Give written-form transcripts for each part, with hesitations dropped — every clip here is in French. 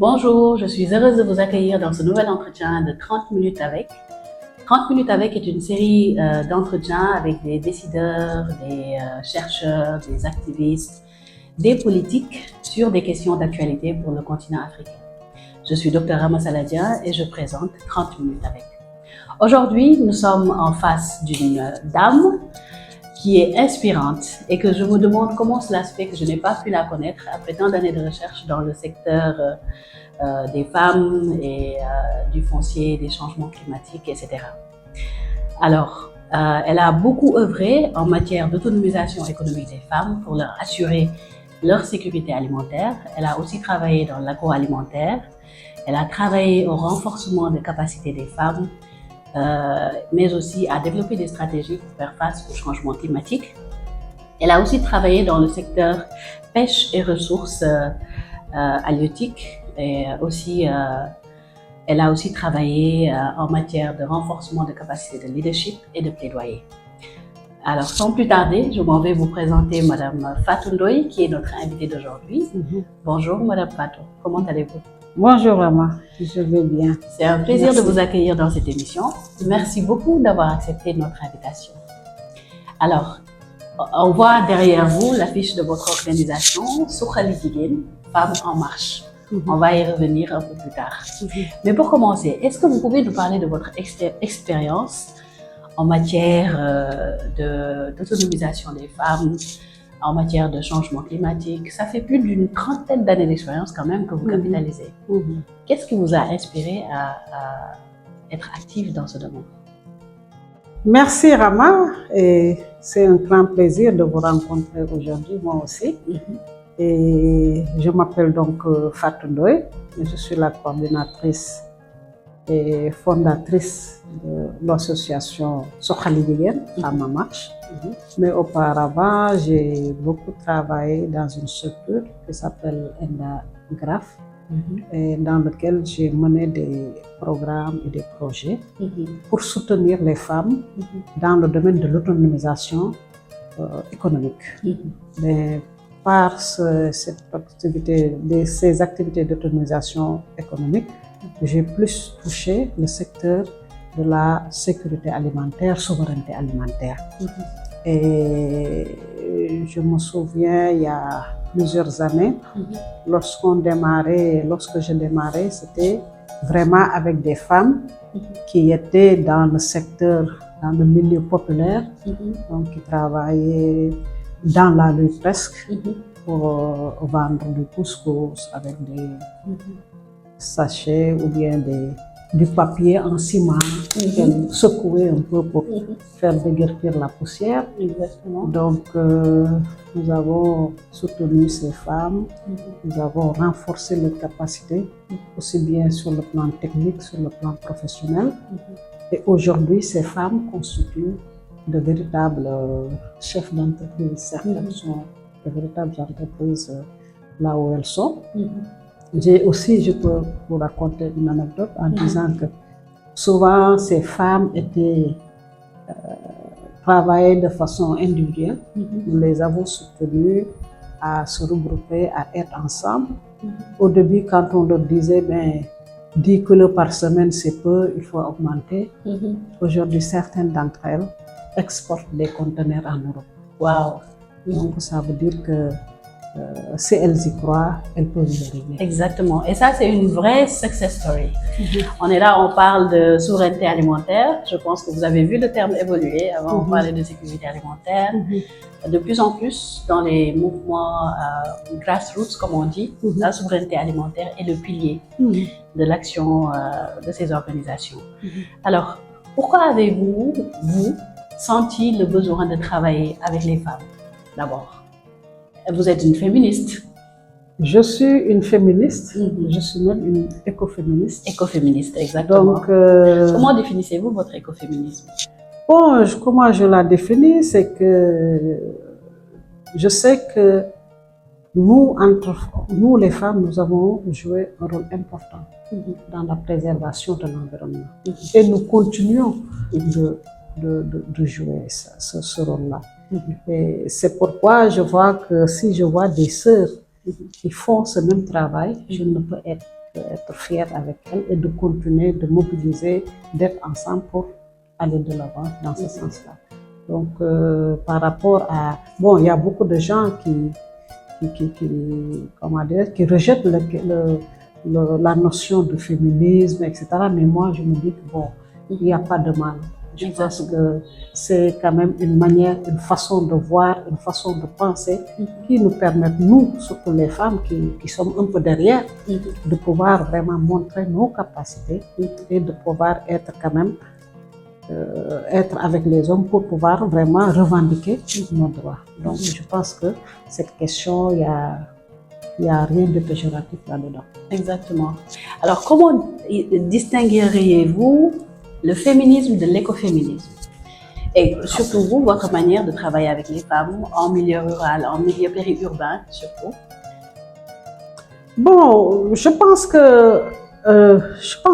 Bonjour, je suis heureuse de vous accueillir dans ce nouvel entretien de 30 minutes avec. 30 minutes avec est une série d'entretiens avec des décideurs, des chercheurs, des activistes, des politiques sur des questions d'actualité pour le continent africain. Je suis Dr Rama Saladia et je présente 30 minutes avec. Aujourd'hui, nous sommes en face d'une dame qui est inspirante et que je me demande comment cela se fait que je n'ai pas pu la connaître après tant d'années de recherche dans le secteur des femmes et du foncier, des changements climatiques, etc. Alors, elle a beaucoup œuvré en matière d'autonomisation économique des femmes pour leur assurer leur sécurité alimentaire. Elle a aussi travaillé dans l'agroalimentaire. Elle a travaillé au renforcement des capacités des femmes, mais aussi à développer des stratégies pour faire face au changement climatique. Elle a aussi travaillé dans le secteur pêche et ressources halieutiques et aussi elle a aussi travaillé en matière de renforcement de capacités de leadership et de plaidoyer. Alors, sans plus tarder, je m'en vais vous présenter Madame Fatou Ndoye, qui est notre invitée d'aujourd'hui. Bonjour Madame Fatou, comment allez-vous? Bonjour Rama, je vais bien. C'est un plaisir de vous accueillir dans cette émission. Merci beaucoup d'avoir accepté notre invitation. Alors, on voit derrière vous l'affiche de votre organisation, Suxali Jigéen, Femmes en Marche. On va y revenir un peu plus tard. Mais pour commencer, est-ce que vous pouvez nous parler de votre expérience en matière d'autonomisation des femmes, en matière de changement climatique? Ça fait plus d'une trentaine d'années d'expérience quand même que vous capitalisez. Qu'est-ce qui vous a inspiré à être active dans ce domaine? Merci Rama, et c'est un grand plaisir de vous rencontrer aujourd'hui, moi aussi. Et je m'appelle donc Fatou Ndoye, je suis la coordinatrice et fondatrice de l'association Suxali Jigéen, Femmes en Marche. Mais auparavant, j'ai beaucoup travaillé dans une structure qui s'appelle ENDA-GRAF, et dans lequel j'ai mené des programmes et des projets pour soutenir les femmes dans le domaine de l'autonomisation économique. Mais par ces activités d'autonomisation économique, j'ai plus touché le secteur de la sécurité alimentaire, souveraineté alimentaire. Et je me souviens, il y a plusieurs années, lorsque je démarrais, c'était vraiment avec des femmes qui étaient dans le secteur, dans le milieu populaire, donc qui travaillaient dans la rue presque pour vendre du couscous avec des sachets ou bien du papier en ciment qu'elles secouaient un peu pour faire déguerpir la poussière. Donc, nous avons soutenu ces femmes, nous avons renforcé leurs capacités, aussi bien sur le plan technique, sur le plan professionnel. Et aujourd'hui, ces femmes constituent de véritables chefs d'entreprise. Certaines sont de véritables entreprises là où elles sont. Je peux vous raconter une anecdote en disant que souvent ces femmes travaillaient de façon individuelle. Nous les avons soutenues à se regrouper, à être ensemble. Au début, quand on leur disait 10 kilos par semaine, c'est peu, il faut augmenter. Aujourd'hui, certaines d'entre elles exportent des conteneurs en Europe. Wow! Donc, ça veut dire que si elles y croient, elles peuvent y arriver. Exactement. Et ça, c'est une vraie success story. On est là, on parle de souveraineté alimentaire. Je pense que vous avez vu le terme évoluer. Avant, on parlait de sécurité alimentaire. De plus en plus, dans les mouvements grassroots, comme on dit, la souveraineté alimentaire est le pilier de l'action de ces organisations. Alors, pourquoi avez-vous, vous, senti le besoin de travailler avec les femmes, d'abord? Vous êtes une féministe. Je suis une féministe, je suis même une écoféministe. Écoféministe, exactement. Donc, comment définissez-vous votre écoféminisme? Bon, comment je la définis, c'est que je sais que nous les femmes, nous avons joué un rôle important dans la préservation de l'environnement. Et nous continuons de jouer ce rôle-là. Et c'est pourquoi je vois que si je vois des sœurs qui font ce même travail, je ne peux être être fiers avec elles et de continuer, de mobiliser, d'être ensemble pour aller de l'avant dans ce sens-là. Donc, par rapport à... Bon, il y a beaucoup de gens comment dire, qui rejettent la notion de féminisme, etc. Mais moi, je me dis que bon, il n'y a pas de mal. Je pense que c'est quand même une manière, une façon de voir, une façon de penser qui nous permettent, nous, surtout les femmes qui sommes un peu derrière, de pouvoir vraiment montrer nos capacités et de pouvoir être quand même, être avec les hommes pour pouvoir vraiment revendiquer nos droits. Donc je pense que cette question, il n'y a rien de péjoratif là-dedans. Exactement. Alors comment distingueriez-vous le féminisme de l'écoféminisme? Et surtout vous, votre manière de travailler avec les femmes en milieu rural, en milieu périurbain surtout? Bon, je pense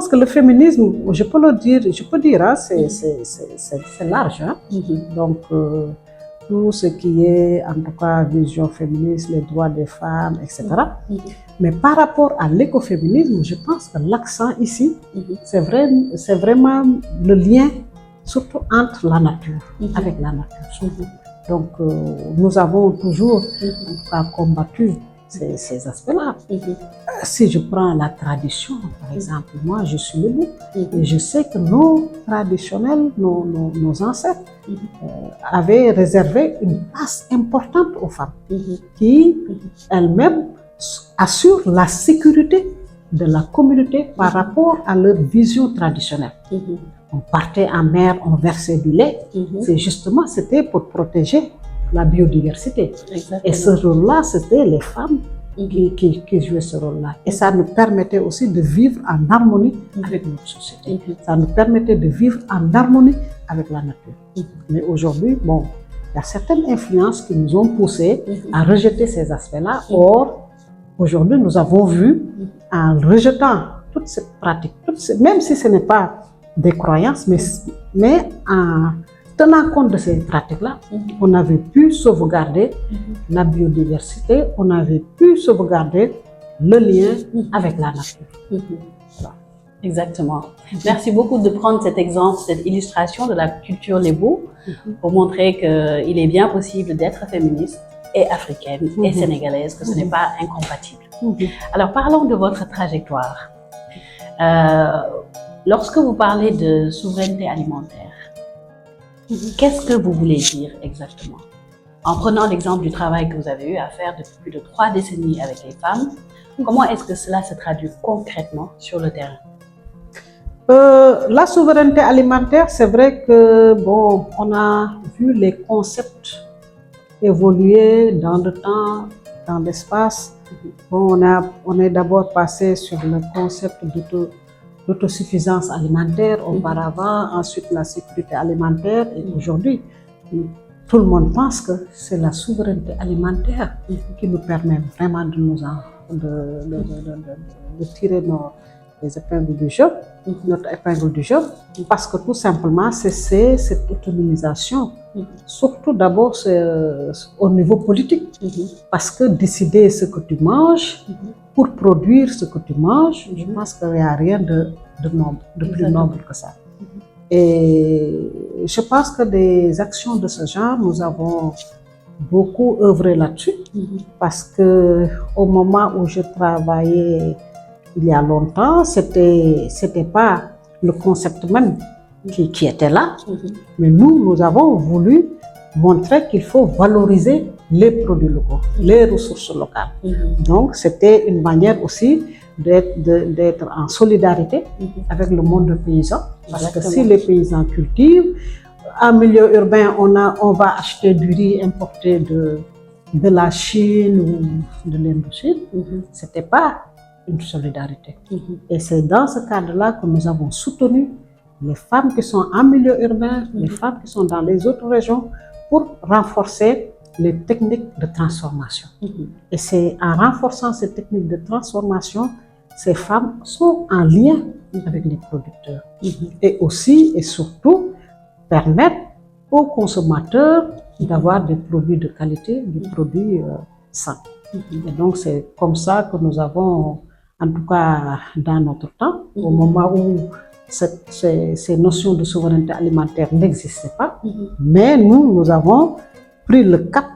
que le féminisme, je peux dire, hein, c'est large. Hein? Donc, tout ce qui est, en tout cas, vision féministe, les droits des femmes, etc. Mais par rapport à l'écoféminisme, je pense que l'accent ici, c'est vraiment le lien, surtout entre la nature, avec la nature. Donc, nous avons toujours combattu ces aspects-là. Si je prends la tradition, par exemple, moi je suis debout et je sais que nos traditionnels, nos ancêtres avaient réservé une place importante aux femmes qui elles-mêmes assurent la sécurité de la communauté par rapport à leur vision traditionnelle. On partait en mer, on versait du lait. C'était pour protéger la biodiversité. Exactement. Et ce rôle-là, c'était les femmes qui jouaient ce rôle-là. Et ça nous permettait aussi de vivre en harmonie avec notre société. Ça nous permettait de vivre en harmonie avec la nature. Mais aujourd'hui, bon, il y a certaines influences qui nous ont poussés à rejeter ces aspects-là. Or, aujourd'hui, nous avons vu, en rejetant toutes ces pratiques, même si ce n'est pas des croyances, mais en tenant compte de ces pratiques-là, on avait pu sauvegarder la biodiversité, on avait pu sauvegarder le lien avec la nature. Voilà. Exactement. Merci beaucoup de prendre cet exemple, cette illustration de la culture lébou pour montrer qu'il est bien possible d'être féministe et africaine et sénégalaise, que ce n'est pas incompatible. Alors parlons de votre trajectoire. Lorsque vous parlez de souveraineté alimentaire, qu'est-ce que vous voulez dire exactement? En prenant l'exemple du travail que vous avez eu à faire depuis plus de 3 décennies avec les femmes, comment est-ce que cela se traduit concrètement sur le terrain? La souveraineté alimentaire, c'est vrai que bon, on a vu les concepts évoluer dans le temps, dans l'espace. Bon, on est d'abord passé sur le concept d'autosuffisance alimentaire auparavant, ensuite la sécurité alimentaire et aujourd'hui, tout le monde pense que c'est la souveraineté alimentaire qui nous permet vraiment de tirer les épingles du jeu, notre épingle du jeu, parce que tout simplement c'est cette autonomisation, surtout d'abord au niveau politique, parce que décider ce que tu manges, pour produire ce que tu manges, je pense qu'il n'y a rien de plus noble que ça. Et je pense que des actions de ce genre, nous avons beaucoup œuvré là-dessus, parce que au moment où je travaillais il y a longtemps, c'était pas le concept même qui était là, mais nous avons voulu montrer qu'il faut valoriser les produits locaux, les ressources locales. Donc, c'était une manière aussi d'être en solidarité avec le monde paysan, parce que si les paysans cultivent, en milieu urbain, on va acheter du riz importé de la Chine ou de l'Indochine, c'était pas une solidarité. Et c'est dans ce cadre-là que nous avons soutenu les femmes qui sont en milieu urbain, les femmes qui sont dans les autres régions, pour renforcer les techniques de transformation. Et c'est en renforçant ces techniques de transformation, ces femmes sont en lien avec les producteurs. Et aussi et surtout permettre aux consommateurs d'avoir des produits de qualité, des produits sains. Et donc c'est comme ça que nous avons en tout cas dans notre temps, au moment où ces notions de souveraineté alimentaire n'existaient pas. Mais nous avons pris le cap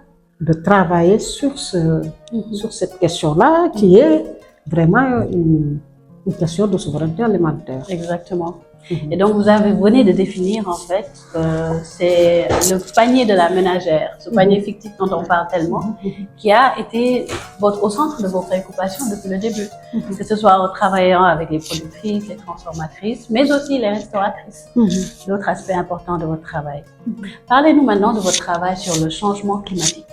de travailler sur cette question-là, qui est vraiment une question de souveraineté alimentaire. Exactement. Et donc, vous venez de définir, en fait, que c'est le panier de la ménagère, ce panier fictif dont on parle tellement, qui a été au centre de vos préoccupations depuis le début. Que ce soit en travaillant avec les productrices, les transformatrices, mais aussi les restauratrices. L'autre aspect important de votre travail. Parlez-nous maintenant de votre travail sur le changement climatique.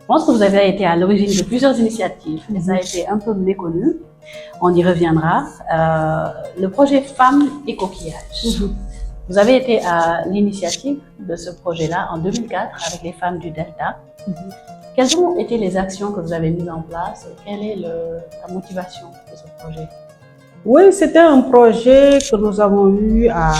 Je pense que vous avez été à l'origine de plusieurs initiatives, et ça a été un peu méconnu. On y reviendra. Le projet Femmes et Coquillages. Vous avez été à l'initiative de ce projet-là en 2004 avec les femmes du Delta. Quelles ont été les actions que vous avez mises en place et quelle est la motivation de ce projet? Oui, c'était un projet que nous avons eu à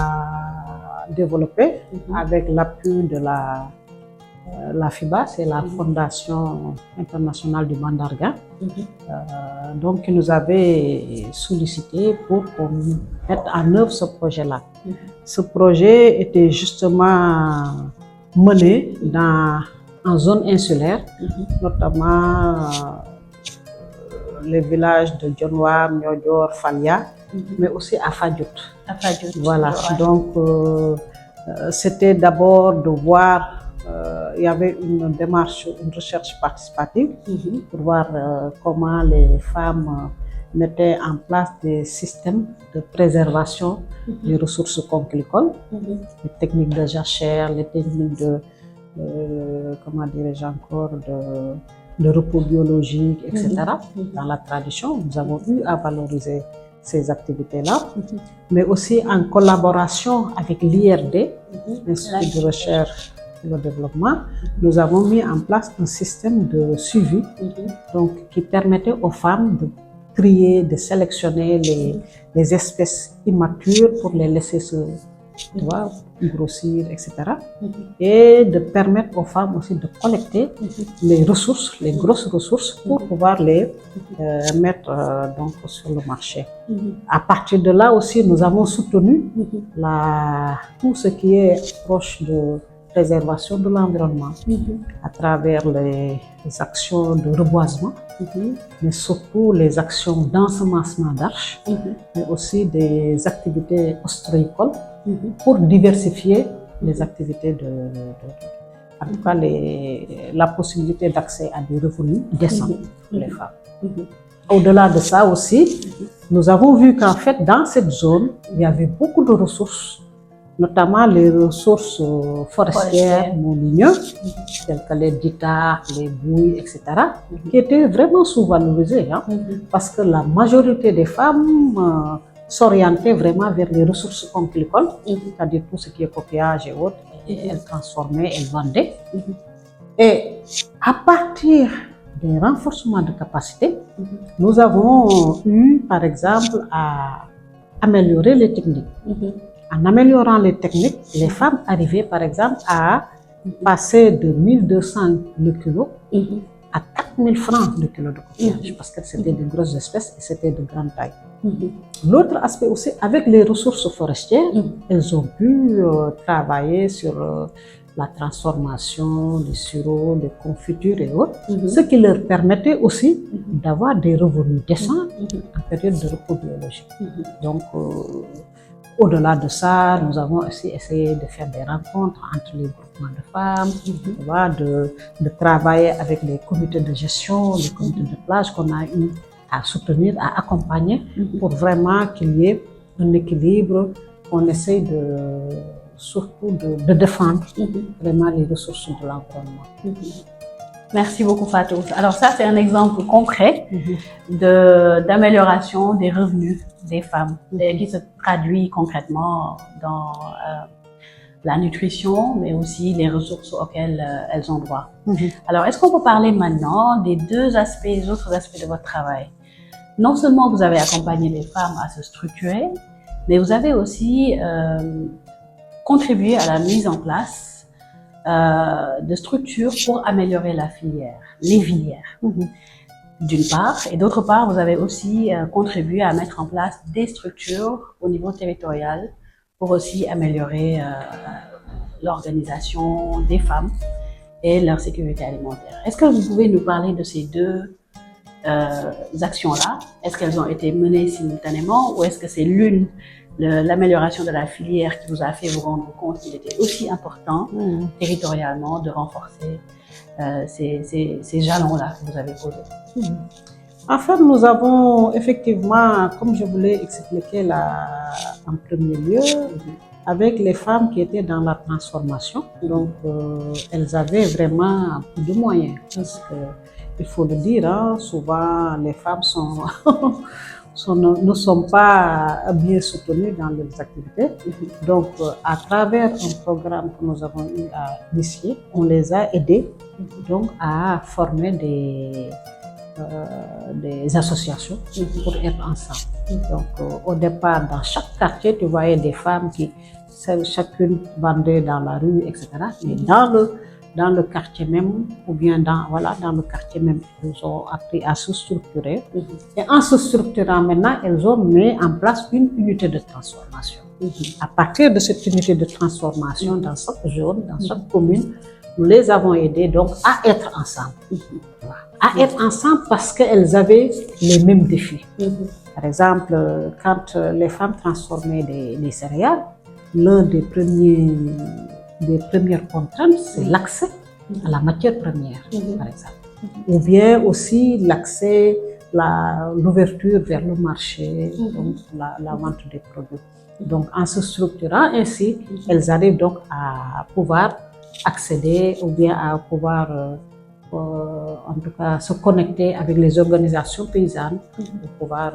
développer avec l'appui de la FIBA, c'est la Fondation internationale du Mandarga, donc qui nous avait sollicité pour qu'on mette en œuvre ce projet-là. Ce projet était justement mené en zone insulaire, notamment les villages de Dionewar, Niodior, Falia, mais aussi à Fadiout. Voilà, donc c'était d'abord de voir. Il y avait une démarche, une recherche participative pour voir comment les femmes mettaient en place des systèmes de préservation des ressources conchylicoles, les techniques de jachère, les techniques de, comment dirais-je encore, de repos biologique, etc. Dans la tradition, nous avons eu à valoriser ces activités-là, mais aussi en collaboration avec l'IRD, l'Institut de recherche le développement, nous avons mis en place un système de suivi donc, qui permettait aux femmes de trier, de sélectionner les espèces immatures pour les laisser se grossir, etc. Et de permettre aux femmes aussi de collecter les ressources, les grosses ressources, pour pouvoir les mettre donc, sur le marché. À partir de là aussi, nous avons soutenu tout ce qui est proche de préservation de l'environnement à travers les actions de reboisement, mais surtout les actions d'ensemencement d'arches, mais aussi des activités ostréicoles pour diversifier les activités en tout cas la possibilité d'accès à des revenus décents pour les femmes. Au-delà de ça aussi, nous avons vu qu'en fait dans cette zone, il y avait beaucoup de ressources, notamment les ressources forestières montagneuses, telles que les ditars, les bouilles, etc., qui étaient vraiment sous-valorisées, parce que la majorité des femmes s'orientaient vraiment vers les ressources conchylicoles, c'est-à-dire tout ce qui est coquillage et autres, et elles transformaient, elles vendaient. Et à partir des renforcements de capacité, nous avons eu, par exemple, à améliorer les techniques. En améliorant les techniques, les femmes arrivaient par exemple à passer de 1200 le kilo à 4000 francs le kilo de coquillage, parce que c'était de grosses espèces et c'était de grande taille. L'autre aspect aussi, avec les ressources forestières, elles ont pu travailler sur la transformation des sirops, des confitures et autres, ce qui leur permettait aussi d'avoir des revenus décents en période de repos biologique. Donc, au-delà de ça, nous avons aussi essayé de faire des rencontres entre les groupements de femmes, de travailler avec les comités de gestion, les comités de plage qu'on a eu à soutenir, à accompagner pour vraiment qu'il y ait un équilibre, qu'on essaye surtout de défendre vraiment les ressources de l'environnement. Merci beaucoup Fatou. Alors ça, c'est un exemple concret d'amélioration des revenus des femmes qui se traduit concrètement dans la nutrition, mais aussi les ressources auxquelles elles ont droit. Alors, est-ce qu'on peut parler maintenant des autres aspects de votre travail? Non seulement vous avez accompagné les femmes à se structurer, mais vous avez aussi contribué à la mise en place de structures pour améliorer la filière, les filières. d'une part, et d'autre part, vous avez aussi contribué à mettre en place des structures au niveau territorial pour aussi améliorer l'organisation des femmes et leur sécurité alimentaire. Est-ce que vous pouvez nous parler de ces deux actions-là? Est-ce qu'elles ont été menées simultanément ou est-ce que c'est l'une, l'amélioration de la filière qui vous a fait vous rendre compte qu'il était aussi important territorialement de renforcer ces jalons-là que vous avez posés? En fait, nous avons effectivement, comme je voulais expliquer là, en premier lieu, avec les femmes qui étaient dans la transformation. Donc, elles avaient vraiment peu de moyens. Parce que, il faut le dire, hein, souvent les femmes ne sont pas bien soutenues dans leurs activités. Donc, à travers un programme que nous avons eu à initier, on les a aidées donc, à former des associations pour être ensemble. Donc, au départ, dans chaque quartier, tu voyais des femmes qui, chacune vendaient dans la rue, etc. Mais dans le quartier même, ou bien dans le quartier même, elles ont appris à se structurer. Et en se structurant maintenant, elles ont mis en place une unité de transformation. À partir de cette unité de transformation, dans chaque zone, dans chaque commune, nous les avons aidées donc à être ensemble. À être ensemble parce qu'elles avaient les mêmes défis. Par exemple, quand les femmes transformaient des céréales, l'un des premières contraintes, c'est l'accès à la matière première, par exemple. Ou bien aussi l'accès, l'ouverture vers le marché, donc la vente des produits. Donc, en se structurant ainsi, elles arrivent donc à pouvoir accéder ou bien à pouvoir en tout cas se connecter avec les organisations paysannes pour pouvoir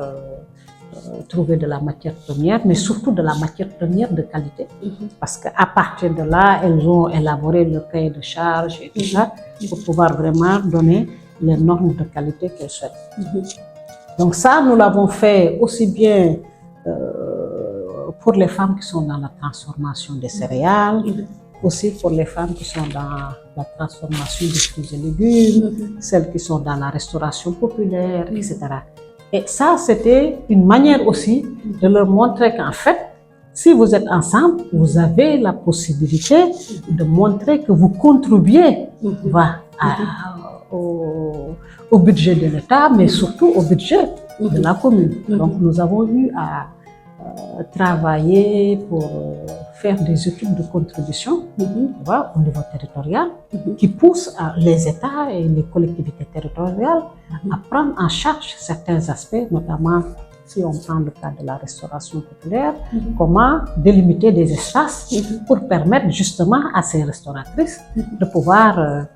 trouver de la matière première, mais surtout de la matière première de qualité. Parce qu'à partir de là, elles ont élaboré le cahier de charges et tout ça pour pouvoir vraiment donner les normes de qualité qu'elles souhaitent. Donc ça, nous l'avons fait aussi bien pour les femmes qui sont dans la transformation des céréales, aussi pour les femmes qui sont dans la transformation des fruits et légumes, celles qui sont dans la restauration populaire, etc. Et ça, c'était une manière aussi de leur montrer qu'en fait, si vous êtes ensemble, vous avez la possibilité de montrer que vous contribuez au budget de l'État, mais surtout au budget de la commune. Donc, nous avons eu à travailler pour faire des études de contribution au niveau territorial qui poussent les États et les collectivités territoriales à prendre en charge certains aspects, notamment si on prend le cas de la restauration populaire, comment délimiter des espaces pour permettre justement à ces restauratrices de pouvoir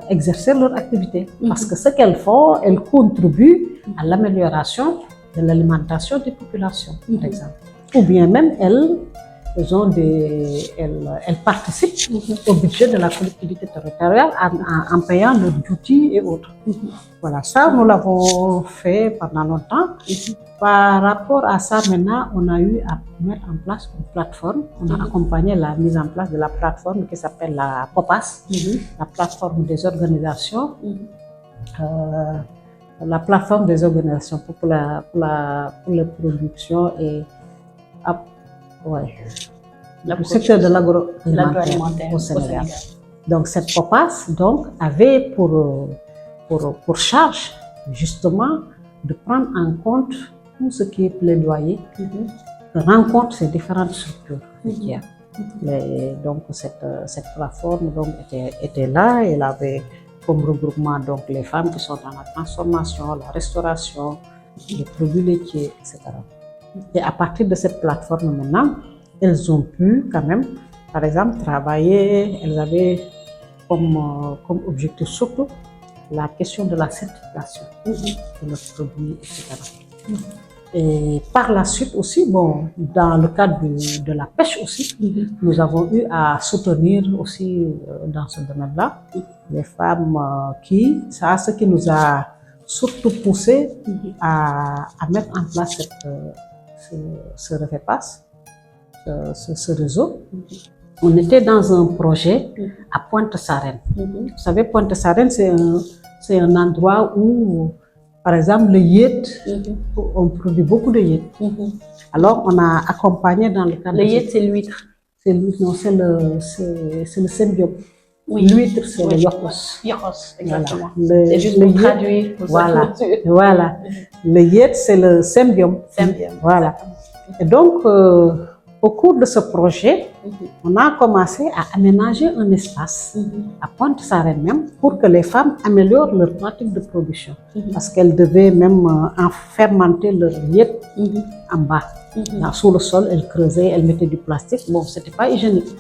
exercer leur activité. Parce que ce qu'elles font, elles contribuent à l'amélioration de l'alimentation des populations, par exemple. Ou bien même elles participent au budget de la collectivité territoriale en payant leurs duty et autres. Voilà, ça nous l'avons fait pendant longtemps. Par rapport à ça, maintenant, on a eu à mettre en place une plateforme. On a accompagné la mise en place de la plateforme qui s'appelle la POPAS, la plateforme des organisations. La plateforme des organisations pour la production et le secteur de l'agroalimentaire au Sénégal. Donc cette POPAS avait pour charge justement de prendre en compte tout ce qui est plaidoyer, rencontre ces différentes structures. Donc cette plateforme était là, elle avait comme regroupement donc les femmes qui sont dans la transformation, la restauration, les produits laitiers, etc. Et à partir de cette plateforme maintenant, elles ont pu quand même, par exemple, travailler, elles avaient comme objectif surtout la question de la certification de leurs produits, etc. Et par la suite aussi, dans le cadre de la pêche aussi, nous avons eu à soutenir aussi dans ce domaine-là les femmes ce qui nous a surtout poussé à mettre en place ce REFEPAS, ce réseau. On était dans un projet à Pointe-Sarène. Vous savez, Pointe-Sarène, c'est c'est un endroit où, par exemple, le yet, on produit beaucoup de yet. Alors, on a accompagné dans le cadre... Le yet, c'est l'huître. Non, c'est le symbiome. Oui. L'huître, c'est le yokos. Yokos, exactement. Voilà. C'est juste pour traduire. Pour voilà. Le yet, c'est le symbiome. Voilà. Et donc, au cours de ce projet, on a commencé à aménager un espace à Pointe-Sarène même pour que les femmes améliorent leur pratique de production. Parce qu'elles devaient même en fermenter leur yet en bas. Là, sous le sol, elles creusaient, elles mettaient du plastique. Bon, c'était pas hygiénique.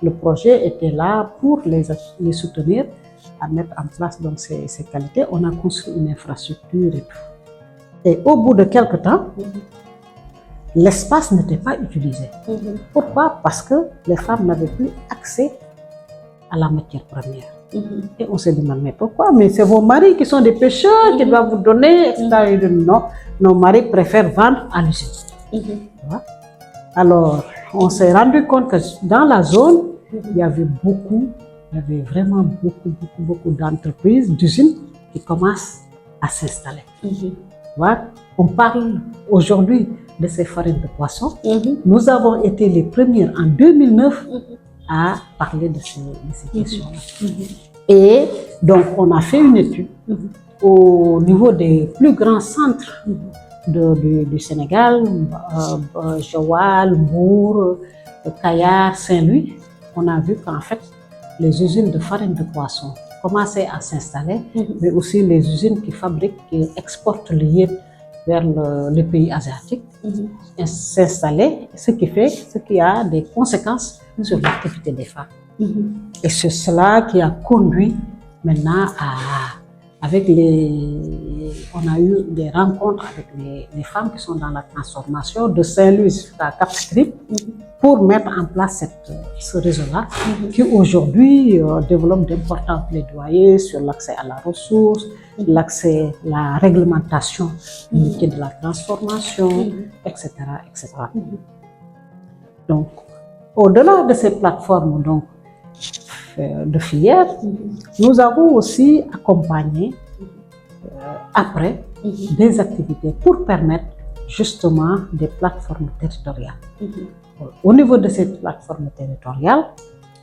Le projet était là pour les soutenir à mettre en place donc, ces qualités. On a construit une infrastructure et tout. Et au bout de quelques temps, l'espace n'était pas utilisé. Pourquoi? Parce que les femmes n'avaient plus accès à la matière première. Et on s'est demandé, mais pourquoi? Mais c'est vos maris qui sont des pêcheurs, qui doivent vous donner, etc. Et non, nos maris préfèrent vendre à l'usine. Alors, on s'est rendu compte que dans la zone, il y avait vraiment beaucoup d'entreprises, d'usines qui commencent à s'installer. On parle aujourd'hui de ces farines de poisson. Nous avons été les premières en 2009 à parler de ces questions-là. Et donc, on a fait une étude au niveau des plus grands centres du Sénégal, Joal, Mbour, Kayar, Saint-Louis. On a vu qu'en fait, les usines de farine de poisson commençaient à s'installer, mais aussi les usines qui fabriquent, qui exportent le yet vers les pays asiatiques, s'installer, ce qui a des conséquences sur l'activité des femmes. Et c'est cela qui a conduit maintenant on a eu des rencontres avec les femmes qui sont dans la transformation de Saint-Louis jusqu'à Cap-Skirring pour mettre en place ce réseau-là qui aujourd'hui développe d'importants plaidoyers sur l'accès à la ressource, l'accès, la réglementation du métier de la transformation, etc. Donc, au-delà de ces plateformes donc, de filières, nous avons aussi accompagné après des activités pour permettre justement des plateformes territoriales. Au niveau de ces plateformes territoriales,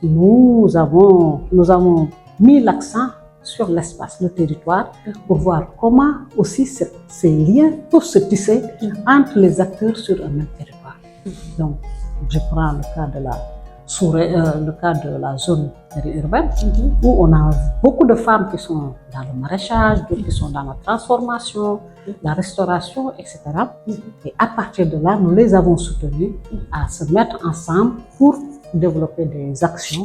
nous avons mis l'accent sur l'espace, le territoire, pour voir comment aussi ces liens peuvent se tisser entre les acteurs sur un même territoire. Donc, je prends le cas de la zone périurbaine, où on a beaucoup de femmes qui sont dans le maraîchage, d'autres qui sont dans la transformation, la restauration, etc. Et à partir de là, nous les avons soutenues à se mettre ensemble pour développer des actions,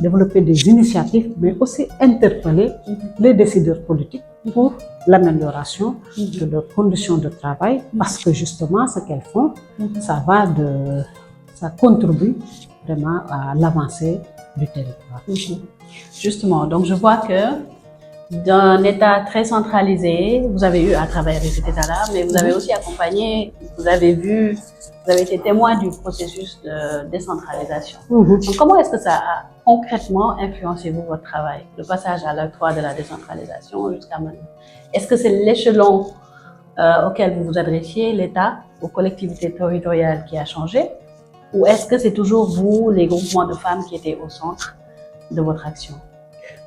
développer des initiatives, mais aussi interpeller les décideurs politiques pour l'amélioration de leurs conditions de travail, parce que justement, ce qu'elles font, ça contribue vraiment à l'avancée du territoire. Justement, donc je vois que d'un État très centralisé, vous avez eu à travailler cet État-là, mais vous avez aussi accompagné, vous avez été témoin du processus de décentralisation. Donc, comment est-ce que ça a concrètement influencé votre travail, le passage à l'octroi de la décentralisation jusqu'à maintenant? Est-ce que c'est l'échelon auquel vous vous adressiez, l'État, aux collectivités territoriales qui a changé? Ou est-ce que c'est toujours vous, les groupements de femmes, qui étaient au centre de votre action?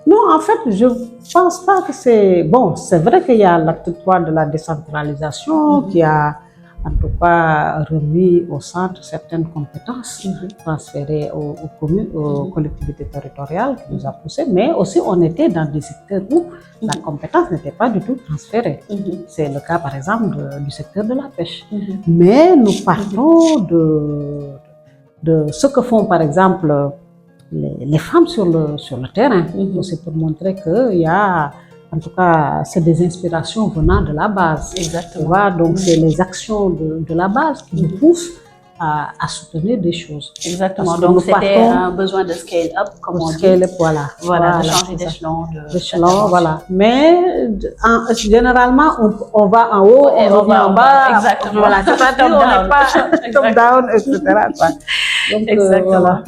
Non, en fait, je ne pense pas que c'est... Bon, c'est vrai qu'il y a l'acte 3 de la décentralisation qui a, en tout cas, remis au centre certaines compétences transférées aux communes, aux collectivités territoriales qui nous a poussé, mais aussi on était dans des secteurs où la compétence n'était pas du tout transférée. C'est le cas, par exemple, du secteur de la pêche. Mais nous partons de ce que font, par exemple, les femmes sur le terrain. C'est pour montrer qu'il y a, en tout cas, c'est des inspirations venant de la base. Exactement. Donc, c'est les actions de la base qui nous poussent à soutenir des choses. Exactement. Parce que Donc, nous c'était partons un besoin de scale-up, comme on dit. scale-up, voilà. Voilà, de changer c'est ça. d'échelon. D'échelon, voilà. Mais généralement, on va en haut, Et on revient en bas. Exactement. Voilà, c'est-à-dire on n'est pas top-down, etc. quoi. Donc, Exactement. voilà.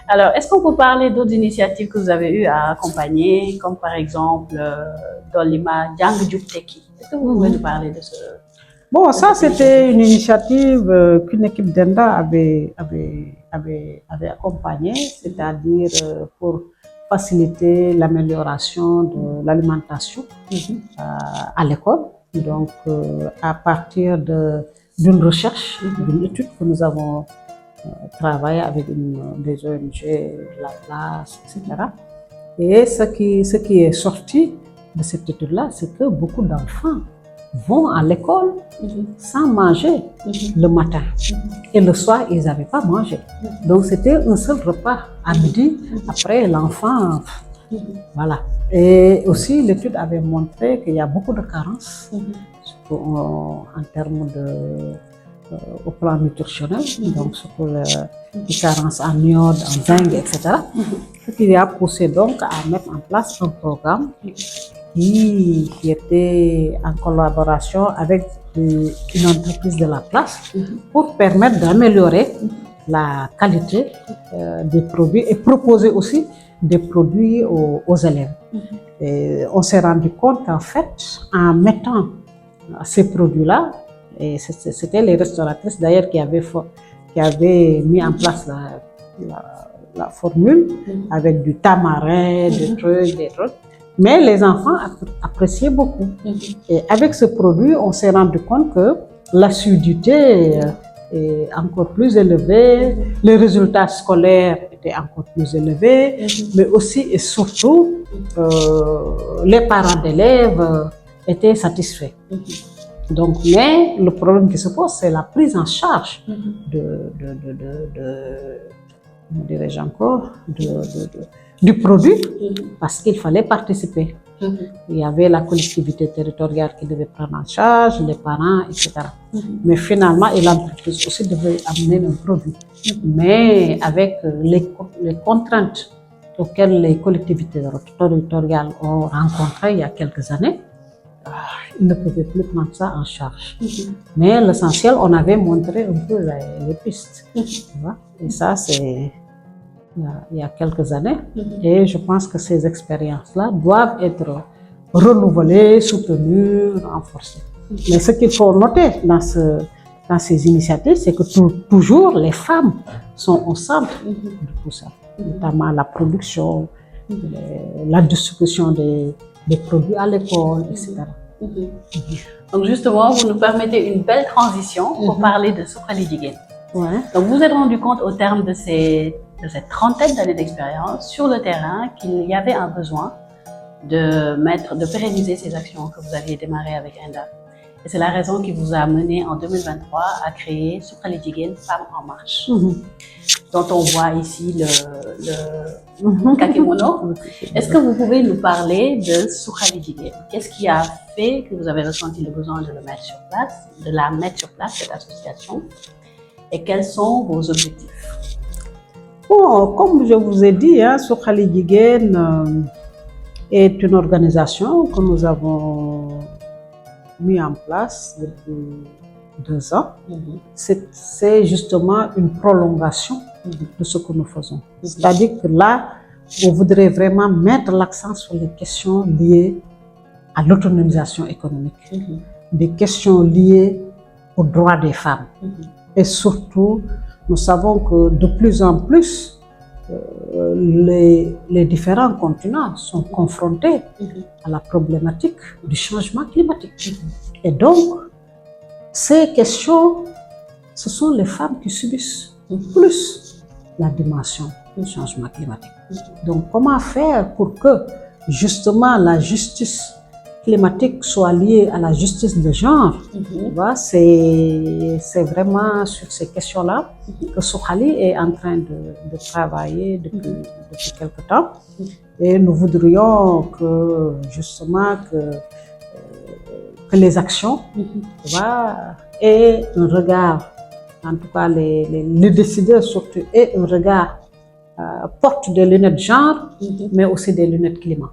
Alors, est-ce qu'on peut parler d'autres initiatives que vous avez eu à accompagner, comme par exemple Dolima Jang Juk Teki? Est-ce que vous pouvez nous parler de ce... Bon, ça, c'était une initiative qu'une équipe d'ENDA avait accompagnée, c'est-à-dire pour faciliter l'amélioration de l'alimentation à l'école. Donc, à partir d'une recherche, d'une étude que nous avons travaillé avec des ONG de la place, etc. Et ce qui est sorti de cette étude-là, c'est que beaucoup d'enfants vont à l'école sans manger le matin. Et le soir, ils n'avaient pas mangé. Donc, c'était un seul repas à midi. Après, l'enfant... Voilà. Et aussi, l'étude avait montré qu'il y a beaucoup de carences en termes au plan nutritionnel. Donc, surtout les carences en iode, en zinc, etc. Ce qui a poussé donc à mettre en place un programme qui était en collaboration avec une entreprise de la place pour permettre d'améliorer la qualité des produits et proposer aussi des produits aux élèves. Et on s'est rendu compte qu'en fait, en mettant ces produits-là, et c'était les restauratrices d'ailleurs qui avaient mis en place la formule avec du tamarin, des trucs. Mais les enfants appréciaient beaucoup. Et avec ce produit, on s'est rendu compte que l'acidité est encore plus élevée, les résultats scolaires étaient encore plus élevés, mais aussi et surtout, les parents d'élèves étaient satisfaits. Donc, mais le problème qui se pose, c'est la prise en charge comment dirais-je encore, du produit, parce qu'il fallait participer. Il y avait la collectivité territoriale qui devait prendre en charge, les parents, etc. Mais finalement, l'entreprise aussi devait amener un produit. Mais avec les contraintes auxquelles les collectivités territoriales ont rencontrées il y a quelques années, ils ne pouvaient plus prendre ça en charge. Mais l'essentiel, on avait montré un peu les pistes. Tu vois? Et ça, c'est il y a quelques années. Et je pense que ces expériences-là doivent être renouvelées, soutenues, renforcées. Mais ce qu'il faut noter dans ces initiatives, c'est que toujours les femmes sont au centre de tout ça, notamment la production, la distribution des produits à l'école, etc. Donc justement, vous nous permettez une belle transition pour parler de Suxali Jigéen. Donc vous vous êtes rendu compte au terme de cette trentaine d'années d'expérience sur le terrain qu'il y avait un besoin de pérenniser ces actions que vous aviez démarrées avec ENDA. Et c'est la raison qui vous a mené en 2023 à créer Suxali Jigéen Femmes en Marche, dont on voit ici le kakemono. Est-ce que vous pouvez nous parler de Suxali Jigéen? Qu'est-ce qui a fait que vous avez ressenti le besoin de la mettre sur place, cette association? Et quels sont vos objectifs? Bon, comme je vous ai dit, Suxali Jigéen est une organisation que nous avons mis en place depuis 2 ans. C'est justement une prolongation de ce que nous faisons. C'est-à-dire que là, on voudrait vraiment mettre l'accent sur les questions liées à l'autonomisation économique, des questions liées aux droits des femmes. Et surtout, nous savons que de plus en plus, les différents continents sont confrontés à la problématique du changement climatique. Et donc, ces questions, ce sont les femmes qui subissent plus la dimension du changement climatique. Donc, comment faire pour que justement la justice climatique soit liée à la justice de genre? C'est vraiment sur ces questions-là que Suxali est en train de travailler depuis quelque temps. Et nous voudrions que justement que les actions aient un regard en tout cas les décideurs surtout, aient un regard, portent des lunettes genre, mais aussi des lunettes climat.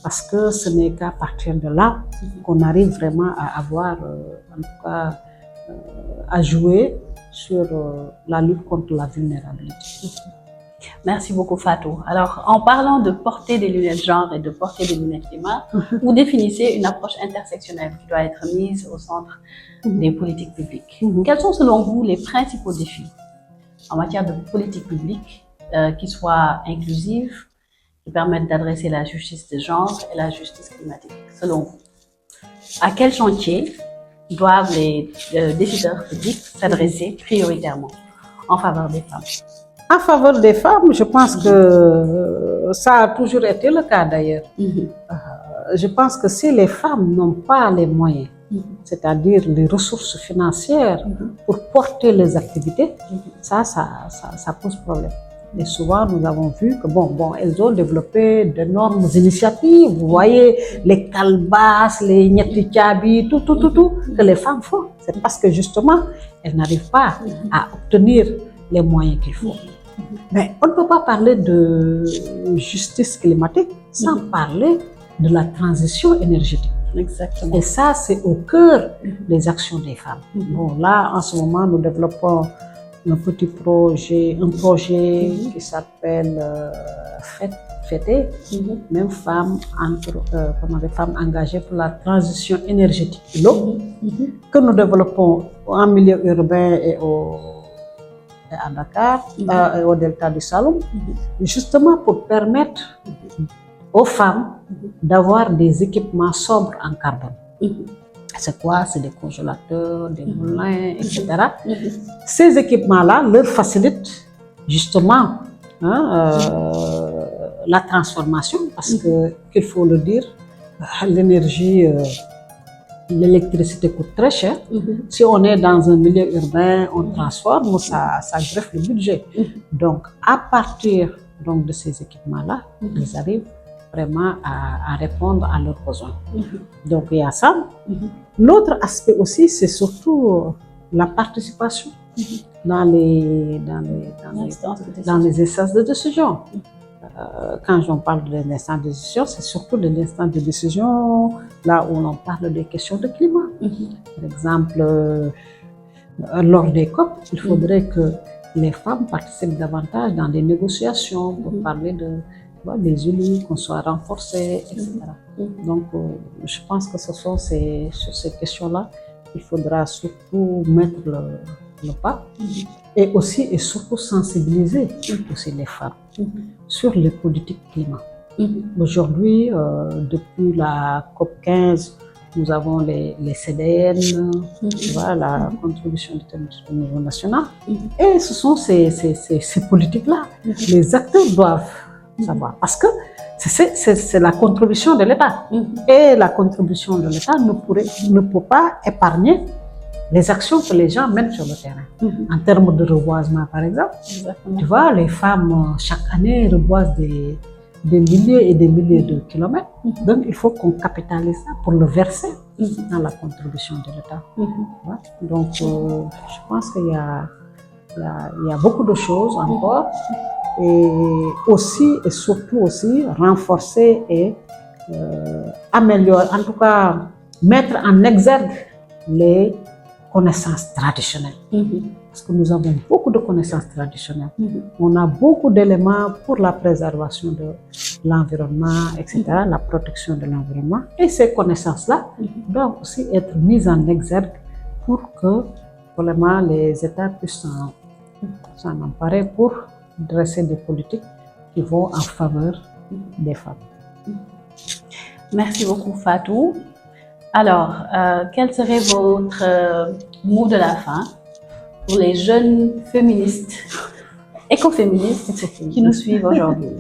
Parce que ce n'est qu'à partir de là qu'on arrive vraiment à avoir, en tout cas, à jouer sur la lutte contre la vulnérabilité. Merci beaucoup Fatou. Alors, en parlant de porter des lunettes genre et de porter des lunettes climat, vous définissez une approche intersectionnelle qui doit être mise au centre des politiques publiques. Quels sont selon vous les principaux défis en matière de politique publique qui soient inclusives, qui permettent d'adresser la justice de genre et la justice climatique, selon vous? À quel chantier doivent les décideurs publics s'adresser prioritairement en faveur des femmes? En faveur des femmes, je pense que ça a toujours été le cas d'ailleurs. Je pense que si les femmes n'ont pas les moyens, c'est-à-dire les ressources financières pour porter les activités, ça pose problème. Et souvent, nous avons vu que elles ont développé d'énormes initiatives. Vous voyez, les calbasses, les nyatikabi, tout que les femmes font. C'est parce que justement, elles n'arrivent pas à obtenir les moyens qu'il faut. Mais on ne peut pas parler de justice climatique sans parler de la transition énergétique. Exactement. Et ça, c'est au cœur des actions des femmes. Bon, là, en ce moment, nous développons un projet qui s'appelle Fêter, même femmes engagées pour la transition énergétique de l'eau, que nous développons en milieu urbain et à Dakar, et au delta du Saloum, justement pour permettre aux femmes d'avoir des équipements sobres en carbone. C'est quoi? C'est des congélateurs, des moulins, etc. Ces équipements-là leur facilitent justement la transformation, parce que, qu'il faut le dire, l'énergie, l'électricité coûte très cher. Si on est dans un milieu urbain, on transforme, ça greffe le budget. Donc, à partir donc, de ces équipements-là, ils arrivent vraiment à répondre à leurs besoins. Donc, il y a ça. L'autre aspect aussi, c'est surtout la participation dans les instances de décision. Quand on parle de l'instant de décision, c'est surtout de l'instant de décision là où on parle des questions de climat. Par exemple, lors des COP, il faudrait que les femmes participent davantage dans les négociations pour parler des élus, qu'on soit renforcés, etc. Donc, je pense que ce sont sur ces questions-là qu'il faudra surtout mettre le pas et aussi et surtout sensibiliser aussi les femmes sur les politiques climat. Aujourd'hui, depuis la COP 15, nous avons les CDN, la contribution au niveau national, et ce sont ces politiques-là. Les acteurs doivent savoir, parce que c'est la contribution de l'État. Et la contribution de l'État ne peut pas épargner les actions que les gens mènent sur le terrain. En termes de reboisement, par exemple, tu vois, les femmes, chaque année, reboisent des milliers et des milliers de kilomètres. Donc, il faut qu'on capitalise ça pour le verser dans la contribution de l'État. Donc, je pense qu'il y a beaucoup de choses encore. Et aussi, et surtout aussi, renforcer et améliorer, en tout cas, mettre en exergue les connaissances traditionnelles. Parce que nous avons beaucoup de connaissances traditionnelles. On a beaucoup d'éléments pour la préservation de l'environnement, etc., la protection de l'environnement. Et ces connaissances-là doivent aussi être mises en exergue pour que vraiment les États puissent s'en emparer pour dresser des politiques qui vont en faveur des femmes. Merci beaucoup Fatou. Alors, quel serait votre mot de la fin pour les jeunes féministes, écoféministes qui nous suivent aujourd'hui,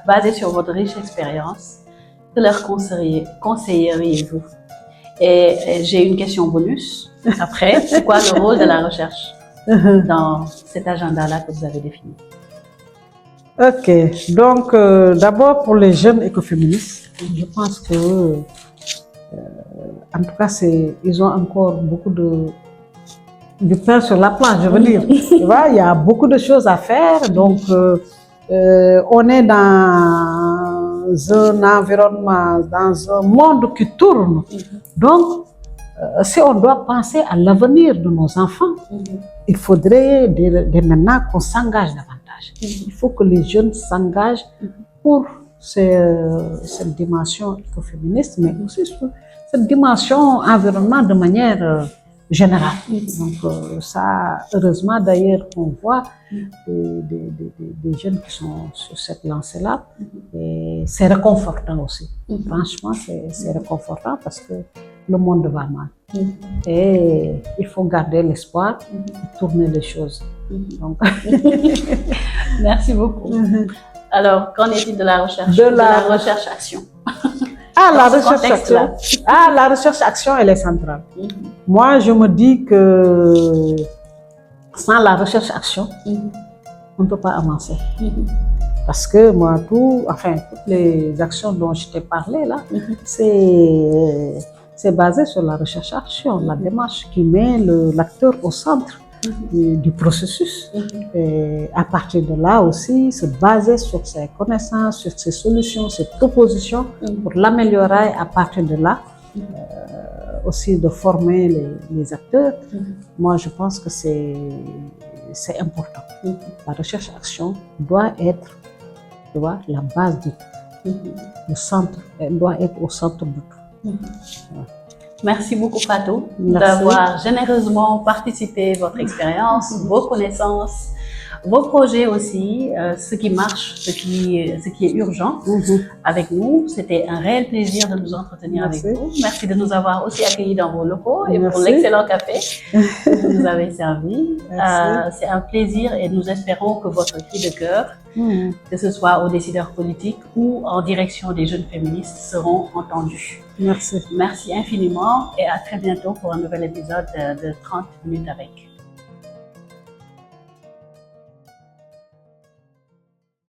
basé sur votre riche expérience? Que leur conseilleriez-vous? Et j'ai une question bonus. Après, c'est quoi le rôle de la recherche dans cet agenda-là que vous avez défini? Ok, donc d'abord pour les jeunes écoféministes, je pense que en tout cas ils ont encore beaucoup de du pain sur la planche, je veux dire. Tu vois, il y a beaucoup de choses à faire. Donc, on est dans un environnement, dans un monde qui tourne. Donc, si on doit penser à l'avenir de nos enfants, il faudrait dès maintenant qu'on s'engage davantage. Il faut que les jeunes s'engagent pour cette dimension écoféministe, mais aussi sur cette dimension environnement de manière générale. Donc ça, heureusement d'ailleurs qu'on voit des jeunes qui sont sur cette lancée-là, et c'est réconfortant aussi. Franchement, c'est réconfortant parce que le monde va mal. Et il faut garder l'espoir et tourner les choses. Donc... Merci beaucoup. Alors, qu'en est-il de la recherche? De la recherche-action. Ah, la recherche-action. Ah, la recherche-action, elle est centrale. Moi, je me dis que sans la recherche-action, on ne peut pas avancer. Parce que moi, toutes les actions dont je t'ai parlé là, c'est basé sur la recherche-action, la démarche qui met l'acteur au centre du processus. Et à partir de là aussi, se baser sur ses connaissances, sur ses solutions, ses propositions pour l'améliorer. À partir de là, aussi de former les acteurs. Moi, je pense que c'est important. La recherche-action doit être la base de tout. Le centre, elle doit être au centre de tout. Merci beaucoup Fatou d'avoir généreusement participé à votre expérience, vos connaissances, vos projets aussi, ce qui marche, ce qui est urgent avec nous. C'était un réel plaisir de nous entretenir avec vous. Merci de nous avoir aussi accueillis dans vos locaux et pour l'excellent café que vous nous avez servi. C'est un plaisir et nous espérons que votre cri de cœur, que ce soit aux décideurs politiques ou en direction des jeunes féministes, seront entendus. Merci. Merci infiniment et à très bientôt pour un nouvel épisode de 30 minutes avec.